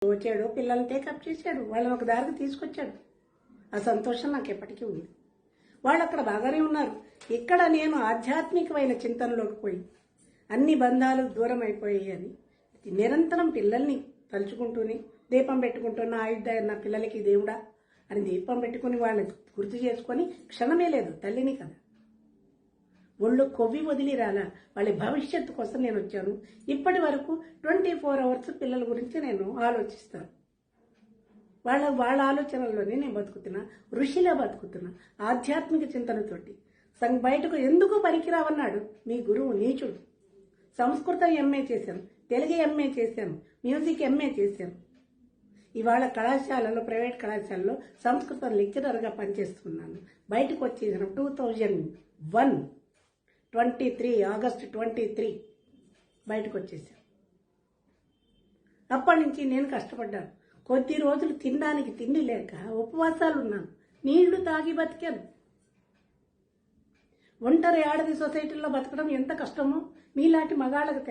వచ్చాడు, పిల్లల్ని టేకప్ చేశాడు, వాళ్ళని ఒక దారికి తీసుకొచ్చాడు. ఆ సంతోషం నాకు ఎప్పటికీ ఉంది. వాళ్ళు అక్కడ బాగానే ఉన్నారు. ఇక్కడ నేను ఆధ్యాత్మికమైన చింతనలోకి పోయి అన్ని బంధాలు దూరం అయిపోయాయి అని నిరంతరం పిల్లల్ని తలుచుకుంటూనే దీపం పెట్టుకుంటున్న ఆయుద్ధాయ నా పిల్లలకి దేవుడా అని దీపం పెట్టుకుని వాళ్ళని గుర్తు చేసుకొని క్షణమే లేదు తల్లిని కదా, ఒళ్ళు కొవ్వి వదిలి రాలా. వాళ్ళ భవిష్యత్తు కోసం నేను వచ్చాను. ఇప్పటి వరకు 24 అవర్స్ పిల్లల గురించి నేను ఆలోచిస్తాను. వాళ్ళ ఆలోచనల్లోనే నేను బతుకుతున్నా, ఋషిలా బతుకుతున్నా, ఆధ్యాత్మిక చింతనతోటి. బయటకు ఎందుకు పనికిరావన్నాడు మీ గురువు నీచుడు. సంస్కృతం ఎంఏ చేశాను, తెలుగు ఎంఏ చేశాను, మ్యూజిక్ ఎంఏ చేశాను. ఇవాళ కళాశాలలో, ప్రైవేట్ కళాశాలలో సంస్కృతం లెక్చరర్గా పనిచేస్తున్నాను. బయటకు వచ్చేసిన 2001 ఆగస్టు 23 బయటకు వచ్చేసాను. అప్పటి నుంచి నేను కష్టపడ్డాను. కొద్ది రోజులు తినడానికి తిండి లేక ఉపవాసాలు ఉన్నాను, నీళ్లు తాగి బతికాను. ఒంటరి ఆడది సొసైటీలో బతకడం ఎంత కష్టమో మీలాంటి మగాళ్ళకు